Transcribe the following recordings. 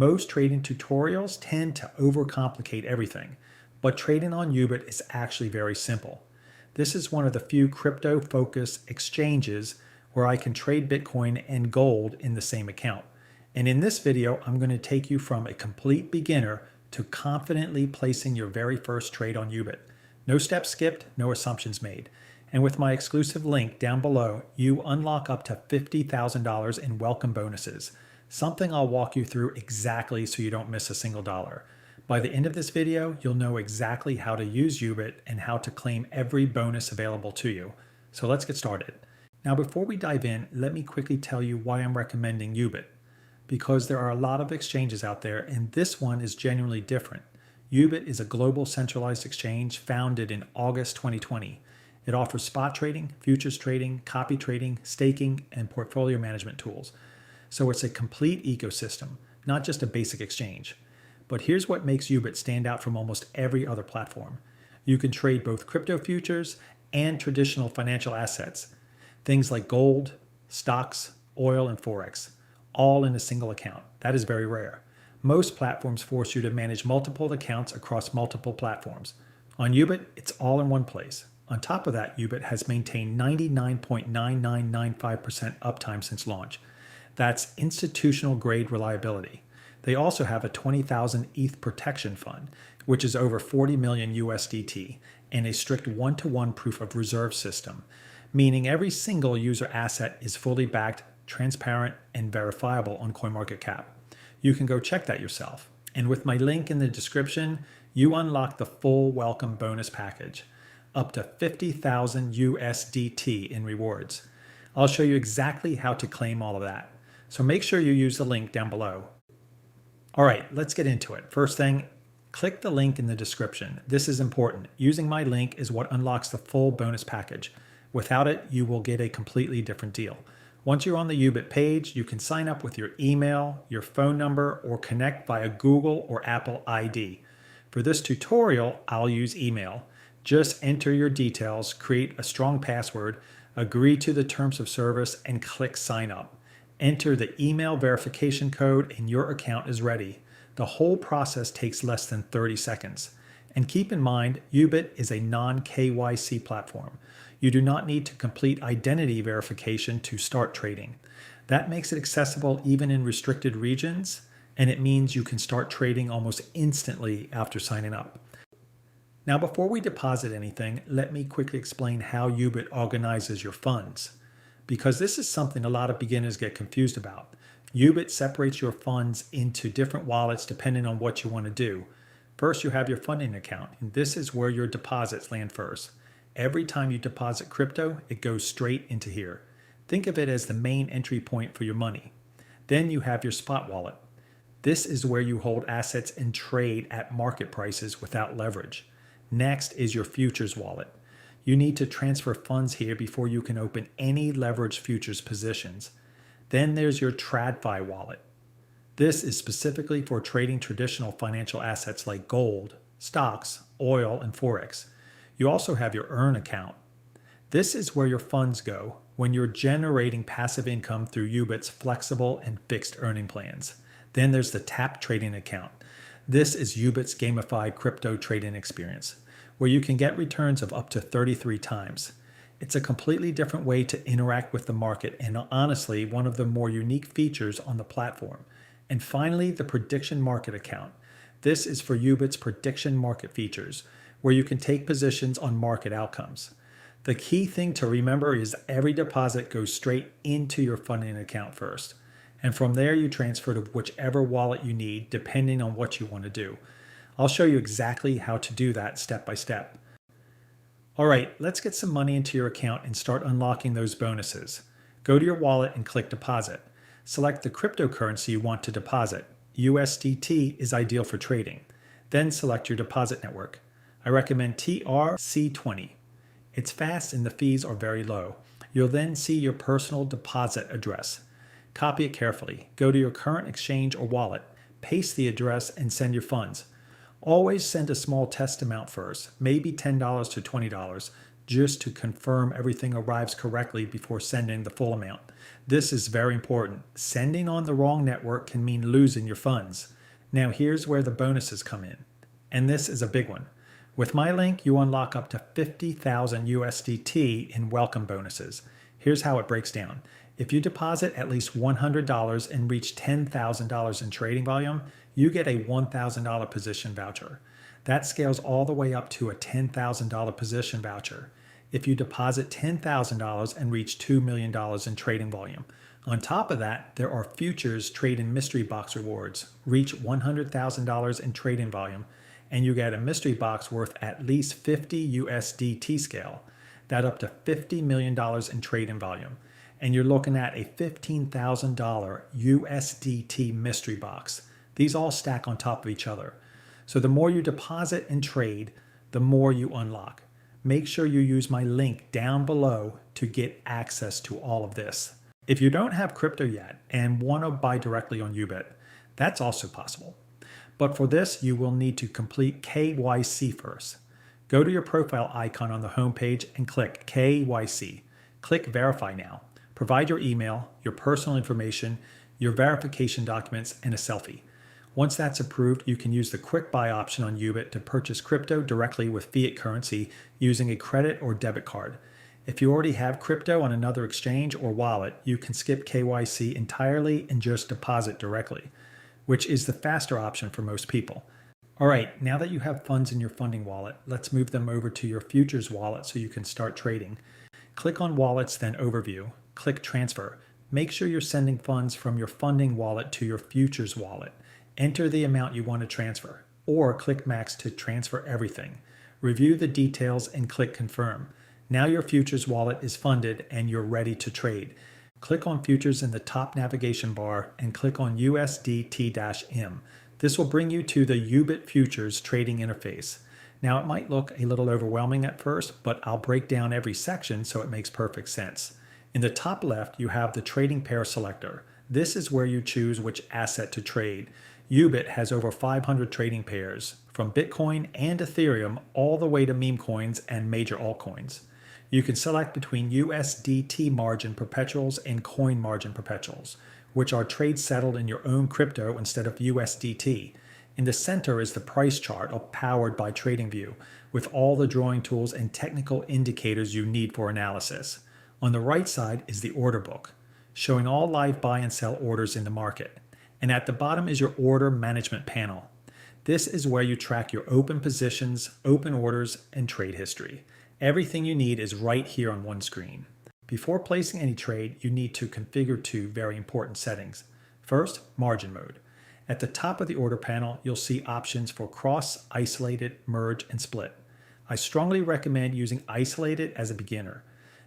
Most trading tutorials tend to overcomplicate everything, but trading on YUBIT is actually very simple. This is one of the few crypto-focused exchanges where I can trade Bitcoin and gold in the same account. And in this video, I'm going to take you from a complete beginner to confidently placing your very first trade on YUBIT. No steps skipped, no assumptions made. And with my exclusive link down below, you unlock up to $50,000 in welcome bonuses, something I'll walk you through exactly so you don't miss a single dollar. By the end of this video, you'll know exactly how to use YUBIT and how to claim every bonus available to you. So let's get started. Now before we dive in, let me quickly tell you why I'm recommending YUBIT. Because there are a lot of exchanges out there and this one is genuinely different. YUBIT is a global centralized exchange founded in August 2020. It offers spot trading, futures trading, copy trading, staking, and portfolio management tools. So it's a complete ecosystem, not just a basic exchange. But here's what makes YUBIT stand out from almost every other platform. You can trade both crypto futures and traditional financial assets, things like gold, stocks, oil, and Forex, all in a single account. That is very rare. Most platforms force you to manage multiple accounts across multiple platforms. On YUBIT, it's all in one place. On top of that, YUBIT has maintained 99.9995% uptime since launch. That's institutional grade reliability. They also have a 20,000 ETH protection fund, which is over 40 million USDT, and a strict one-to-one proof of reserve system, meaning every single user asset is fully backed, transparent, and verifiable on CoinMarketCap. You can go check that yourself. And with my link in the description, you unlock the full welcome bonus package, up to 50,000 USDT in rewards. I'll show you exactly how to claim all of that. So make sure you use the link down below. All right, let's get into it. First thing, click the link in the description. This is important. Using my link is what unlocks the full bonus package. Without it, you will get a completely different deal. Once you're on the YUBIT page, you can sign up with your email, your phone number, or connect via Google or Apple ID. For this tutorial, I'll use email. Just enter your details, create a strong password, agree to the terms of service, and click sign up. Enter the email verification code and your account is ready. The whole process takes less than 30 seconds. And keep in mind, YUBIT is a non-KYC platform. You do not need to complete identity verification to start trading. That makes it accessible even in restricted regions, and it means you can start trading almost instantly after signing up. Now before we deposit anything, let me quickly explain how YUBIT organizes your funds, because this is something a lot of beginners get confused about. YUBIT separates your funds into different wallets depending on what you want to do. First, you have your funding account, and this is where your deposits land first. Every time you deposit crypto, it goes straight into here. Think of it as the main entry point for your money. Then you have your spot wallet. This is where you hold assets and trade at market prices without leverage. Next is your futures wallet. You need to transfer funds here before you can open any leveraged futures positions. Then there's your TradFi wallet. This is specifically for trading traditional financial assets like gold, stocks, oil, and Forex. You also have your Earn account. This is where your funds go when you're generating passive income through YUBIT's flexible and fixed earning plans. Then there's the Tap Trading account. This is YUBIT's gamified crypto trading experience, where you can get returns of up to 33 times. It's a completely different way to interact with the market and honestly one of the more unique features on the platform. And finally, the Prediction Market account. This is for YUBIT's prediction market features, where you can take positions on market outcomes. The key thing to remember is every deposit goes straight into your funding account first. And from there you transfer to whichever wallet you need depending on what you want to do. I'll show you exactly how to do that step by step. All right, let's get some money into your account and start unlocking those bonuses. Go to your wallet and click deposit. Select the cryptocurrency you want to deposit. USDT is ideal for trading. Then select your deposit network. I recommend TRC20. It's fast and the fees are very low. You'll then see your personal deposit address. Copy it carefully. Go to your current exchange or wallet, paste the address, and send your funds. Always send a small test amount first, maybe $10 to $20, just to confirm everything arrives correctly before sending the full amount. This is very important. Sending on the wrong network can mean losing your funds. Now here's where the bonuses come in. And this is a big one. With my link, you unlock up to 50,000 USDT in welcome bonuses. Here's how it breaks down. If you deposit at least $100 and reach $10,000 in trading volume, you get a $1,000 position voucher. That scales all the way up to a $10,000 position voucher if you deposit $10,000 and reach $2 million in trading volume. On top of that, there are futures trade in mystery box rewards. Reach $100,000 in trading volume, and you get a mystery box worth at least 50 USDT scale. That up to $50 million in trading volume. And you're looking at a $15,000 USDT mystery box. These all stack on top of each other. So the more you deposit and trade, the more you unlock. Make sure you use my link down below to get access to all of this. If you don't have crypto yet and want to buy directly on YUBIT, that's also possible. But for this, you will need to complete KYC first. Go to your profile icon on the homepage and click KYC. Click Verify Now. Provide your email, your personal information, your verification documents, and a selfie. Once that's approved, you can use the Quick Buy option on YUBIT to purchase crypto directly with fiat currency using a credit or debit card. If you already have crypto on another exchange or wallet, you can skip KYC entirely and just deposit directly, which is the faster option for most people. All right, now that you have funds in your funding wallet, let's move them over to your futures wallet so you can start trading. Click on Wallets, then Overview. Click Transfer. Make sure you're sending funds from your funding wallet to your futures wallet. Enter the amount you want to transfer, or click Max to transfer everything. Review the details and click Confirm. Now your futures wallet is funded and you're ready to trade. Click on Futures in the top navigation bar and click on USDT-M. This will bring you to the YUBIT Futures trading interface. Now it might look a little overwhelming at first, but I'll break down every section so it makes perfect sense. In the top left, you have the trading pair selector. This is where you choose which asset to trade. YUBIT has over 500 trading pairs, from Bitcoin and Ethereum all the way to meme coins and major altcoins. You can select between USDT margin perpetuals and coin margin perpetuals, which are trades settled in your own crypto instead of USDT. In the center is the price chart powered by TradingView, with all the drawing tools and technical indicators you need for analysis. On the right side is the order book, showing all live buy and sell orders in the market. And at the bottom is your order management panel. This is where you track your open positions, open orders, and trade history. Everything you need is right here on one screen. Before placing any trade, you need to configure two very important settings. First, margin mode. At the top of the order panel, you'll see options for cross, isolated, merge, and split. I strongly recommend using isolated as a beginner.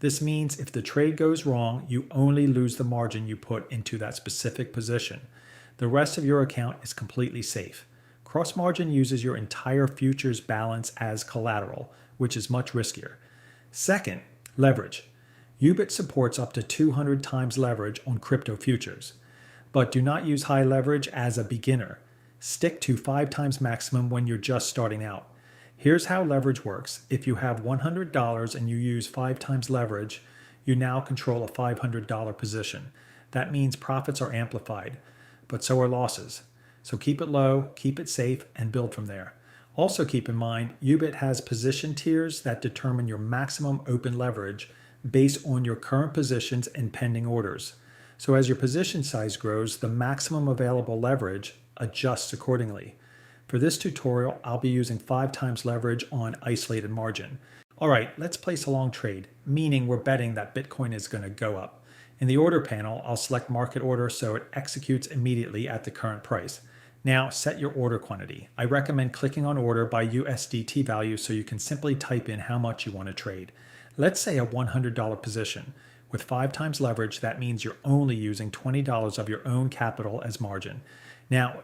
This means if the trade goes wrong, you only lose the margin you put into that specific position. The rest of your account is completely safe. Cross margin uses your entire futures balance as collateral, which is much riskier. Second, leverage. YUBIT supports up to 200 times leverage on crypto futures. But do not use high leverage as a beginner. Stick to 5 times maximum when you're just starting out. Here's how leverage works. If you have $100 and you use 5 times leverage, you now control a $500 position. That means profits are amplified, but so are losses. So keep it low, keep it safe, and build from there. Also keep in mind, YUBIT has position tiers that determine your maximum open leverage based on your current positions and pending orders. So as your position size grows, the maximum available leverage adjusts accordingly. For this tutorial, I'll be using 5 times leverage on isolated margin. All right, let's place a long trade, meaning we're betting that Bitcoin is going to go up. In the order panel, I'll select market order so it executes immediately at the current price. Now set your order quantity. I recommend clicking on order by USDT value so you can simply type in how much you want to trade. Let's say a $100 position. With 5 times leverage, that means you're only using $20 of your own capital as margin. Now,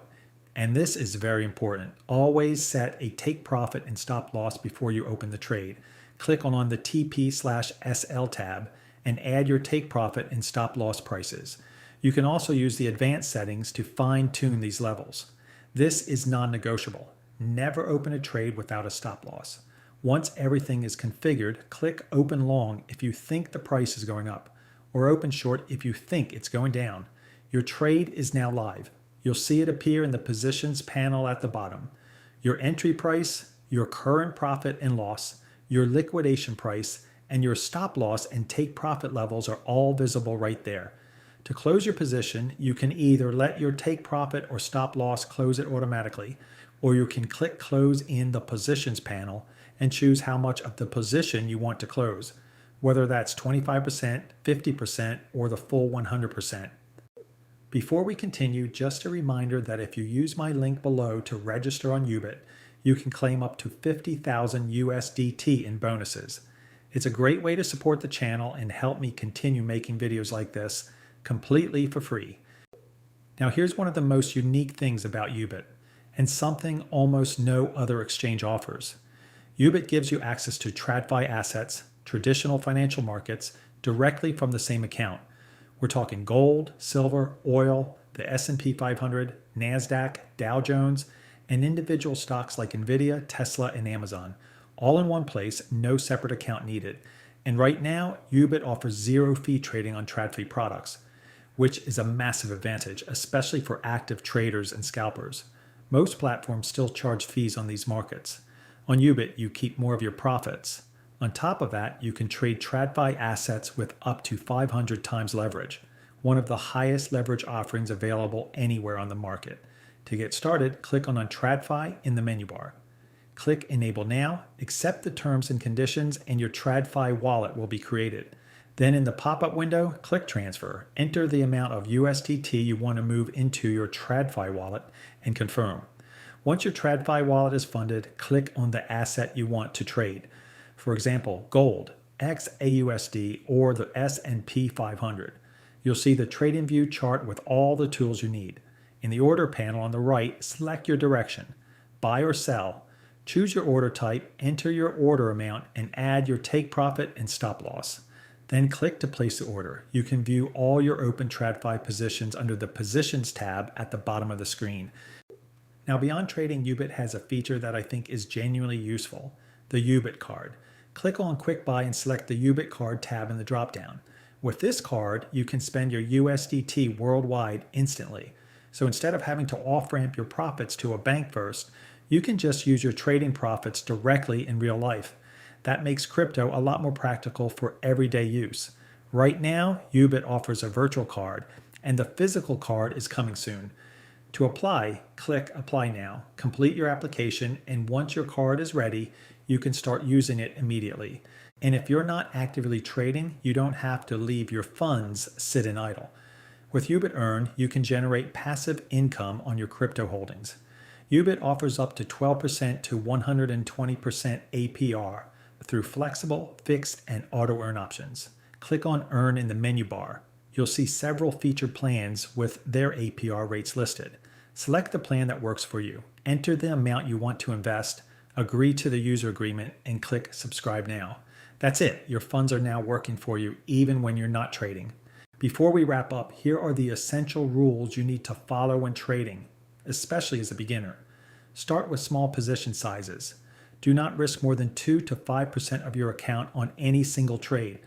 and this is very important, always set a take profit and stop loss before you open the trade. Click on the TP/SL tab and add your take profit and stop loss prices. You can also use the advanced settings to fine-tune these levels. This is non-negotiable. Never open a trade without a stop loss. Once everything is configured, click Open Long if you think the price is going up, or Open Short if you think it's going down. Your trade is now live. You'll see it appear in the Positions panel at the bottom. Your entry price, your current profit and loss, your liquidation price, and your stop loss and take profit levels are all visible right there. To close your position, you can either let your take profit or stop loss close it automatically, or you can click Close in the Positions panel and choose how much of the position you want to close, whether that's 25%, 50%, or the full 100%. Before we continue, just a reminder that if you use my link below to register on YUBIT, you can claim up to 50,000 USDT in bonuses. It's a great way to support the channel and help me continue making videos like this completely for free. Now here's one of the most unique things about YUBIT, and something almost no other exchange offers. YUBIT gives you access to TradFi assets, traditional financial markets, directly from the same account. We're talking gold, silver, oil, the S&P 500, NASDAQ, Dow Jones, and individual stocks like Nvidia, Tesla, and Amazon, all in one place, no separate account needed. And right now, YUBIT offers zero fee trading on TradFi products, which is a massive advantage, especially for active traders and scalpers. Most platforms still charge fees on these markets. On YUBIT, you keep more of your profits. On top of that, you can trade TradFi assets with up to 500 times leverage, one of the highest leverage offerings available anywhere on the market. To get started, click on TradFi in the menu bar. Click Enable Now, accept the terms and conditions, and your TradFi wallet will be created. Then in the pop-up window, click Transfer. Enter the amount of USDT you want to move into your TradFi wallet and confirm. Once your TradFi wallet is funded, click on the asset you want to trade. For example, gold, XAUSD, or the S&P 500. You'll see the Trading View chart with all the tools you need. In the Order panel on the right, select your direction, buy or sell. Choose your order type, enter your order amount, and add your take profit and stop loss. Then click to place the order. You can view all your open TradFi positions under the Positions tab at the bottom of the screen. Now beyond trading, YUBIT has a feature that I think is genuinely useful, the YUBIT Card. Click on Quick Buy and select the YUBIT Card tab in the dropdown. With this card, you can spend your USDT worldwide instantly. So instead of having to off-ramp your profits to a bank first, you can just use your trading profits directly in real life. That makes crypto a lot more practical for everyday use. Right now, YUBIT offers a virtual card, and the physical card is coming soon. To apply, click Apply Now, complete your application, and once your card is ready, you can start using it immediately. And if you're not actively trading, you don't have to leave your funds sit idle. With YUBIT Earn, you can generate passive income on your crypto holdings. YUBIT offers up to 12% to 120% APR through flexible, fixed, and auto-earn options. Click on Earn in the menu bar. You'll see several featured plans with their APR rates listed. Select the plan that works for you. Enter the amount you want to invest, agree to the user agreement, and click Subscribe Now. That's it. Your funds are now working for you even when you're not trading. Before we wrap up, here are the essential rules you need to follow when trading, especially as a beginner. Start with small position sizes. Do not risk more than 2 to 5% of your account on any single trade.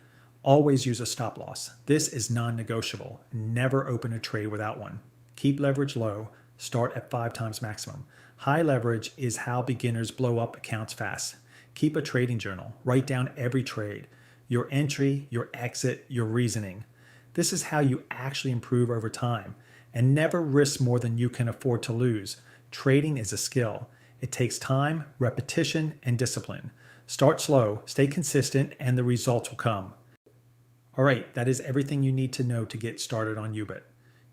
Always use a stop loss. This is non-negotiable. Never open a trade without one. Keep leverage low. Start at 5 times maximum. High leverage is how beginners blow up accounts fast. Keep a trading journal. Write down every trade, your entry, your exit, your reasoning. This is how you actually improve over time. And never risk more than you can afford to lose. Trading is a skill. It takes time, repetition, and discipline. Start slow, stay consistent, and the results will come. All right, that is everything you need to know to get started on YUBIT.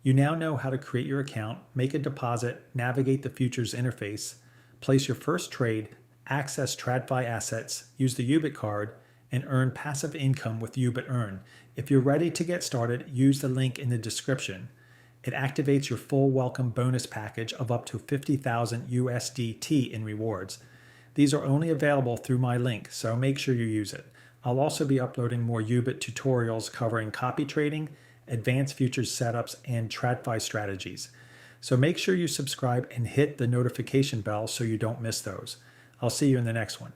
You now know how to create your account, make a deposit, navigate the futures interface, place your first trade, access TradFi assets, use the YUBIT card, and earn passive income with YUBIT Earn. If you're ready to get started, use the link in the description. It activates your full welcome bonus package of up to 50,000 USDT in rewards. These are only available through my link, so make sure you use it. I'll also be uploading more YUBIT tutorials covering copy trading, advanced futures setups, and TradFi strategies. So make sure you subscribe and hit the notification bell so you don't miss those. I'll see you in the next one.